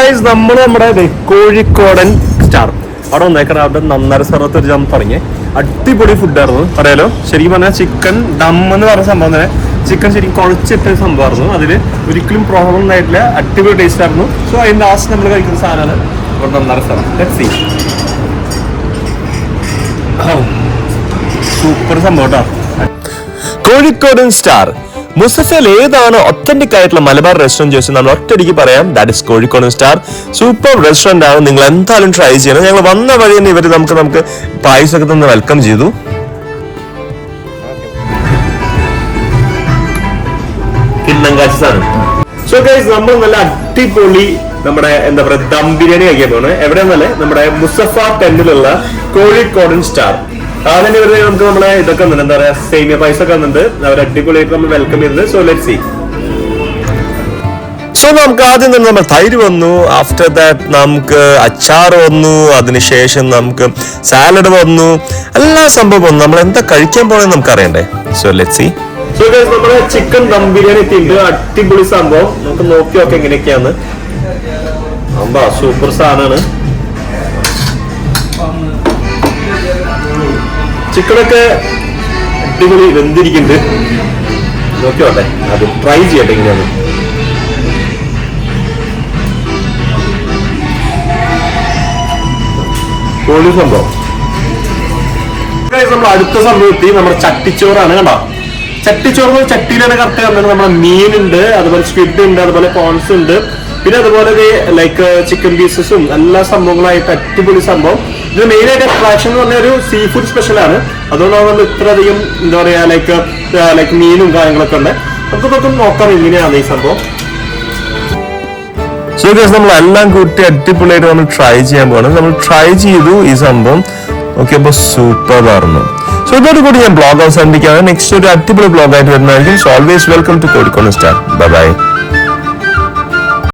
Guys നമ്മൾ നമ്മുടെ കോഴിക്കോടൻ star അവിടെ വന്നേക്കാൻ അവിടെ നന്നര സ്ഥലത്ത് ഒരു ജം തുടങ്ങി അടിപൊളി ഫുഡായിരുന്നു പറയാലോ. ശരിക്കും പറഞ്ഞാൽ ചിക്കൻ ദം എന്ന് പറഞ്ഞ സംഭവം തന്നെ ചിക്കൻ ശരിക്കും കുഴച്ചിട്ട സംഭവമായിരുന്നു. അതിൽ ഒരിക്കലും പ്രോബ്ലം ഉണ്ടായിട്ടില്ല, അടിപൊളി ടേസ്റ്റ് ആയിരുന്നു. സോ അതിന്റെ ലാസ്റ്റ് നമ്മൾ കഴിക്കുന്ന സാധനമാണ് ഇവിടെ നന്നര സ്ഥലം. സൂപ്പർ സംഭവം കേട്ടോ. കോഴിക്കോടൻ സ്റ്റാർ മുസഫയിൽ ഏതാണ് ഒത്തന്റിക് ആയിട്ടുള്ള മലബാർ റെസ്റ്റോറന്റ് ചോദിച്ചാൽ നമ്മൾ ഒറ്റയടിക്ക് പറയാം that is Kozhikodan star. Super restaurant ആണ്, നിങ്ങൾ എന്തായാലും ട്രൈ ചെയ്യണം. ഞങ്ങൾ വന്ന വഴി തന്നെ ഇവർ നമുക്ക് പായസമൊക്കെ തന്നെ വെൽക്കം ചെയ്തു. സോ ഗൈസ് നമ്മൾ നല്ല അടിപൊളി നമ്മുടെ എന്താ പറയുക ദം ബിരിയാണി കഴിക്കാൻ പോകുന്നത് എവിടെയാന്നല്ലേ നമ്മുടെ മുസഫ ടെന്നിലുള്ള കോഴിക്കോടൻ സ്റ്റാർ. അതിന് ഇവര് നമുക്ക് നമ്മളെ ഇതൊക്കെ ഉണ്ട്, എന്താ പറയാ സേമിയ പായസം ഒക്കെ വന്നിട്ട് അവർ അടിപൊളിയായിട്ട് നമ്മൾ വെൽക്കം ചെയ്തത്. So let's see. സോ നമുക്ക് ആദ്യം തന്നെ നമ്മൾ തൈര് വന്നു, ആഫ്റ്റർ ദാറ്റ് നമുക്ക് അച്ചാർ വന്നു, അതിനുശേഷം നമുക്ക് സാലഡ് വന്നു, എല്ലാ സംഭവം വന്നു. നമ്മൾ എന്താ കഴിക്കാൻ പോണെന്ന് നമുക്ക് അറിയണ്ടേ. So let's see. So guys നമ്മുടെ ചിക്കൻ ദം ബിരിയാണി എത്തിയിട്ടുണ്ട്. അടിപൊളി സംഭവം, നമുക്ക് നോക്കി നോക്കാം എങ്ങനെയൊക്കെയാന്ന്. അമ്പാ സൂപ്പർ സാധനമാണ്. ചിക്കനൊക്കെ അടിപൊളി വെന്തിരിക്കുന്നുണ്ട്. നോക്കിയോട്ടെ, അത് ട്രൈ ചെയ്യട്ടെ എങ്ങനെയാണ്. പൊളി സംഭവം. നമ്മൾ അടുത്ത സംഭവം എത്തി, നമ്മുടെ ചട്ടിച്ചോറാണ്. കണ്ടോ, ചട്ടിച്ചോറ് ചട്ടിയിലാണ് കറക്റ്റ് കണ്ടത്. നമ്മുടെ മീനുണ്ട്, അതുപോലെ സ്ക്വിഡ് ഉണ്ട്, അതുപോലെ കോൺസ് ഉണ്ട്, പിന്നെ അതുപോലെ ലൈക്ക് ചിക്കൻ പീസസും എല്ലാ സംഭവങ്ങളായിട്ട് അടിപൊളി സംഭവം. ഇത് മെയിൻ ആയിട്ട് അട്രാക്ഷൻ എന്ന് പറഞ്ഞ ഒരു സീ ഫുഡ് സ്പെഷ്യലാണ്. അതുകൊണ്ടാണ് നമ്മൾ ഇത്രയധികം എന്താ പറയാ ലൈക്ക് മീനും കാര്യങ്ങളൊക്കെ ഉണ്ട്. നമുക്കൊക്കെ നോക്കാം എങ്ങനെയാണ് ഈ സംഭവം. സോ ഗൈസ് നമ്മൾ എല്ലാം കൂട്ടി അടിപൊളിയായിട്ട് നമ്മൾ ട്രൈ ചെയ്യാൻ പോകണം. നമ്മൾ ട്രൈ ചെയ്തു ഈ സംഭവം നോക്കിയപ്പോൾ സൂപ്പർ ആയിരുന്നു. സോ ഇതോടുകൂടി ഞാൻ ബ്ലോഗ് അവസാനിപ്പിക്കുകയാണ്. നെക്സ്റ്റ് ഒരു അടിപൊളി ബ്ലോഗ് ആയിട്ട് വരുന്നതായിരിക്കും. So always welcome to Kozhikodan star. Bye by.